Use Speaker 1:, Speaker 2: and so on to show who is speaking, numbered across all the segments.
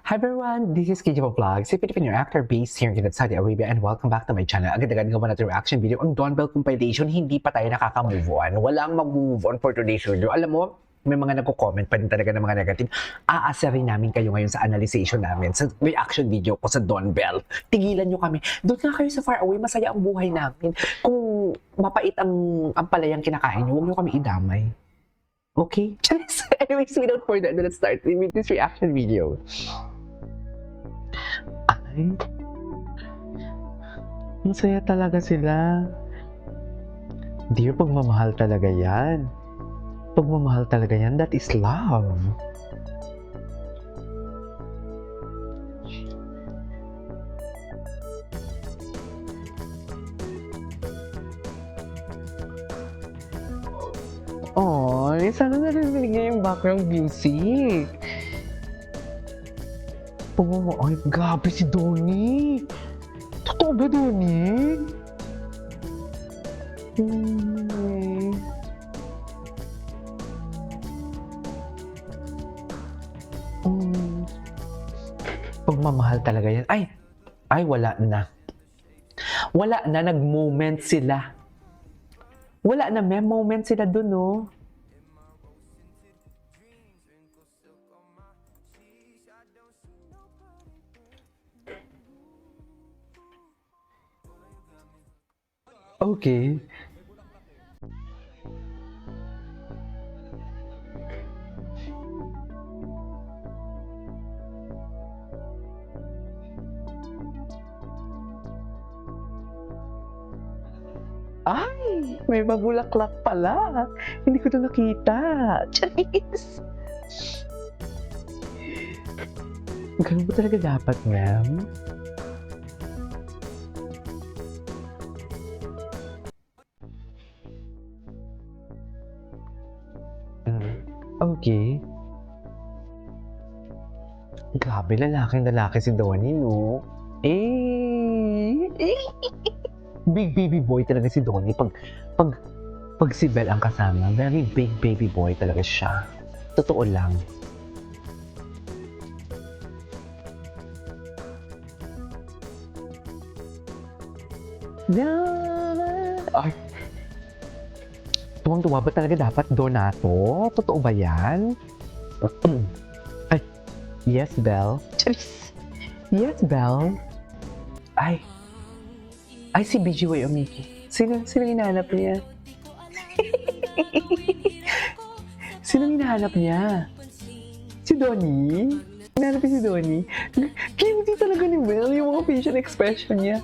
Speaker 1: Hi everyone, this is KJ Vlogs, a Filipino actor based here in Saudi Arabia, and welcome back to my channel. Agad-agad gawa natin reaction video ang Dawn Bell compilation. Hindi pa tayo nakaka-move on. Walang mag-move on for today's video. Alam mo, may mga nagko-comment pa rin talaga ng mga negative. Aasarin namin kayo ngayon sa analyzation namin, sa reaction video ko sa Dawn Bell. Tigilan nyo kami. Doon nga kayo sa far away, masaya ang buhay namin. Kung mapait ang palayang kinakain nyo, huwag nyo kami idamay. Okay? Anyways, without further ado, let's start with this reaction video. Ay, masaya talaga sila. Dear, pagmamahal talaga yan. Pagmamahal talaga yan, that is love. Oh, sana narinig niya yung background music. Ay, grabe si Donnie. Totoo ba, Donnie? Pagmamahal talaga yan. Ay, wala na. Wala na, nag-moment sila. Wala na, may moment sila dun, no? Okay. Ay, may mabulaklak pala. Hindi ko na nakita. Charis! Ganun ba talaga dapat, ma'am? Okay. Grabe, lalaki si Donnie, no? Big baby boy talaga si Donnie. Pag si Belle ang kasama, very big baby boy talaga siya. Totoo lang. Ay, tuwang-tuwa ba talaga dapat Donato? Totoo ba yan? Ay, yes, Belle. Charis. Yes, Belle. Ay, si BGY o Mickey. Sino hinahanap niya? Sino hinahanap niya? Si Donnie? Hinahanap niya si Donnie? Cutie talaga ni Belle, yung mga facial expression niya.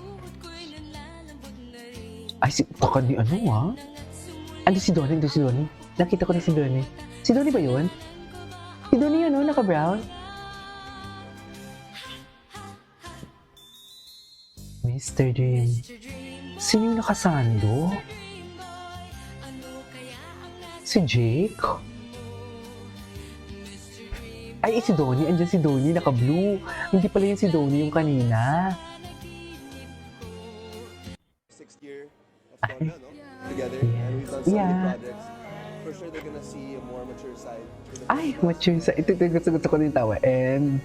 Speaker 1: Ay, baka di ano ah? Ando si Donnie. Nakita ko na si Donnie. Si Donnie ba yun? Si Donnie ano, naka-brown? Mr. Dream. Sino yung nakasando? Si Jake? Ay, si Donnie. Andyan si Donnie, naka-blue. Hindi pala yun si Donnie yung kanina.
Speaker 2: Sixth year of Tonga, no? Together, and we've done so many projects. For sure, they're gonna see a more mature side.
Speaker 1: Ay, mature side. Ito gusto ko din tawa. And,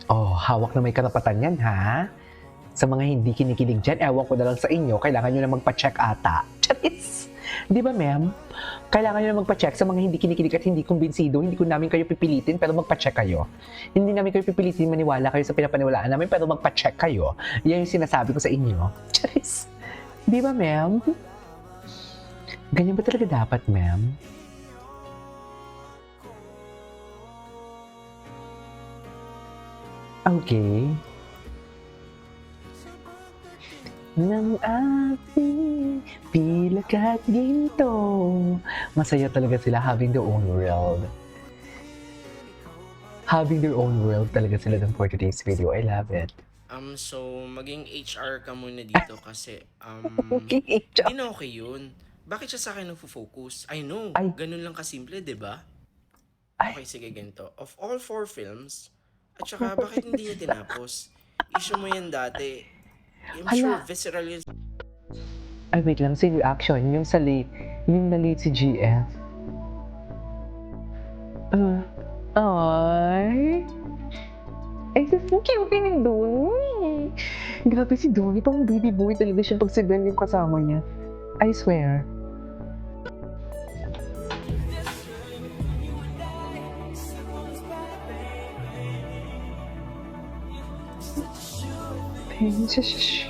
Speaker 1: oh, hawak na may karapatan yan, ha? Sa mga hindi kinikilig dyan, ewan ko na lang sa inyo, kailangan nyo na magpa-check ata. Charis! Di ba, ma'am? Kailangan nyo na magpa-check sa mga hindi kinikilig at hindi kumbinsido. Hindi ko namin kayo pipilitin, pero magpa-check kayo. Hindi namin kayo pipilitin maniwala kayo sa pinapaniwalaan namin, pero magpa-check kayo. Yan yung sinasabi ko sa inyo. Charis! Di ba, ma'am? Ganyan ba talaga dapat, ma'am? Okay. Ng ating pilak at ginto. Masaya talaga sila having their own world. Having their own world talaga sila dun for today's video. I love it.
Speaker 3: So, maging HR ka muna dito kasi,
Speaker 1: Okay, HR.
Speaker 3: di na okay yun. Bakit siya sa akin nagfo-focus? I know,
Speaker 1: Ay.
Speaker 3: ganun lang kasimple, di ba?
Speaker 1: Ay.
Speaker 3: Okay, sige, ganito. Of all 4 films, at saka bakit hindi niya tinapos? Issue mo yan dati. I'm sure visceral yun.
Speaker 1: Ay, wait lang. Si reaction. Yung sa late. Yung na late si GF. Ay. Ay, so cute ni Donnie. Grabe si Donnie, pang baby boy talaga siya pag si Ben yung kasama niya. I swear. Shh.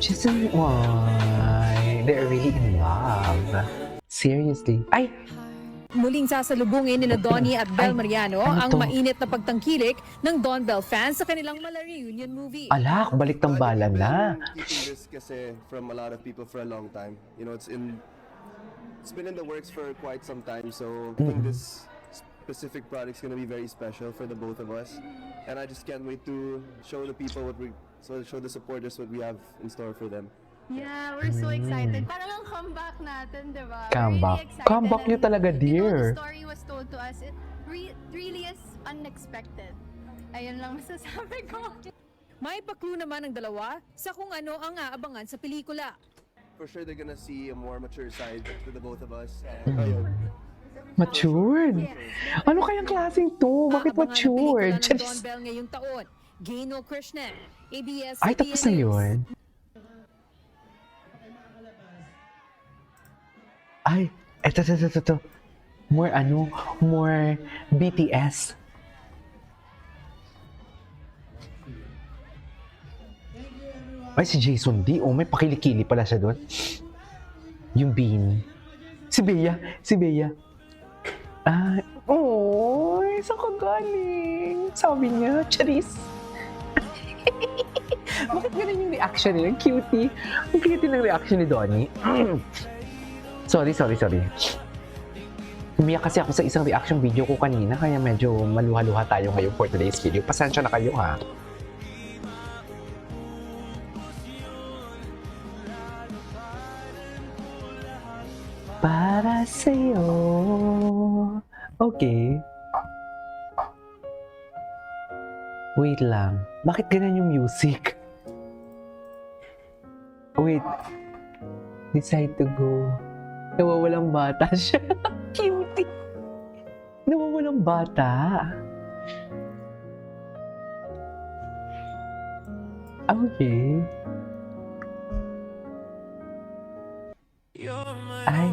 Speaker 1: Just why? They're really in love. Seriously. Ay!
Speaker 4: Muling sasalubungin ni Donnie at Bel Mariano
Speaker 1: ano
Speaker 4: ang
Speaker 1: to?
Speaker 4: mainit na pagtangkilik ng Don Bell fans sa kanilang Mala reunion movie.
Speaker 1: Alak, balik tambalan na.
Speaker 2: Keeping this kasi from a lot of people for a long time. You know, it's been in the works for quite some time. So I think this specific project's gonna be very special for the both of us. And I just can't wait to show the people show the supporters what we have in store for them.
Speaker 5: Yeah, we're so excited. Parang ang comeback natin, di ba?
Speaker 1: Comeback.
Speaker 5: We're really excited.
Speaker 1: Comeback niyo
Speaker 5: And,
Speaker 1: talaga,
Speaker 5: you know,
Speaker 1: dear.
Speaker 5: the story was told to us. It really is unexpected. Ayun lang masasabi ko.
Speaker 4: May pa-clue naman ang dalawa sa kung ano ang aabangan sa pelikula.
Speaker 2: For sure, they're gonna see a more mature side to the both of us. And ayun.
Speaker 1: Matured. Ano kayang klaseng to? Bakit
Speaker 4: Aabangan ang
Speaker 1: matured?
Speaker 4: pelikula ng Don Bell ngayong taon. Gino Krishnan, ABS-CBN
Speaker 1: Ay, tapos na yun. Ay, eto. More BTS. Ay, si Jason D. Oh, may pakilikili pala siya doon. Yung Bean. Si Bea. Ay, oh, saan ka galing? Sabi niya, Charis. Bakit ganun yung reaction niya? Cutie. Ang cutie ng reaction ni Donnie. Sorry. Umiyak kasi ako sa isang reaction video ko kanina, kaya medyo maluha-luha tayo ngayon for today's video. Pasensya na kayo, ha? Para sa'yo. Okay. Wait lang. Bakit ganun yung music? Wait. Decide to go. Nawawalang bata siya. Cutie. Nawawalang bata. Okay. Ay.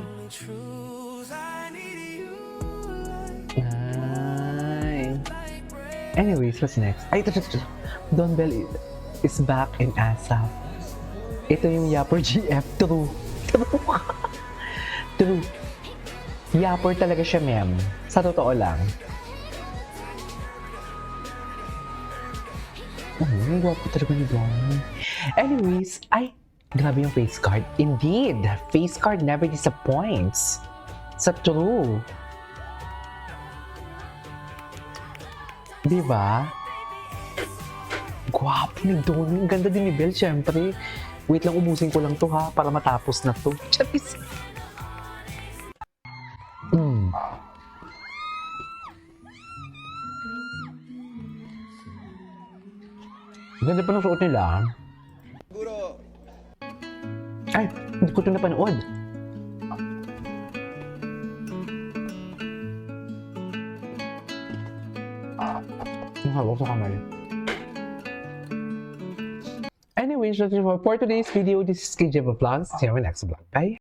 Speaker 1: Ay. Anyways, what's next? Ay, ito. Don Bell is back in ASAP. Ito yung Yapper GF. True. Yapper talaga siya, ma'am. Sa totoo lang. Ang gwapo talaga ni Don. Anyways, ay, grabe yung face card. Indeed, face card never disappoints. Sa true. Diba? Gwapo ni Don. Ang ganda din ni Belle, syempre. Wait lang, ubusin ko lang to ha, para matapos na to. Charis. Ganda pa ng suot nila.
Speaker 2: Siguro,
Speaker 1: Ay, hindi ko ito napanood. Ang hawak sa kamay. Anyways, that's it for today's video. This is KJ Vlogs. See you in my next vlog. Bye!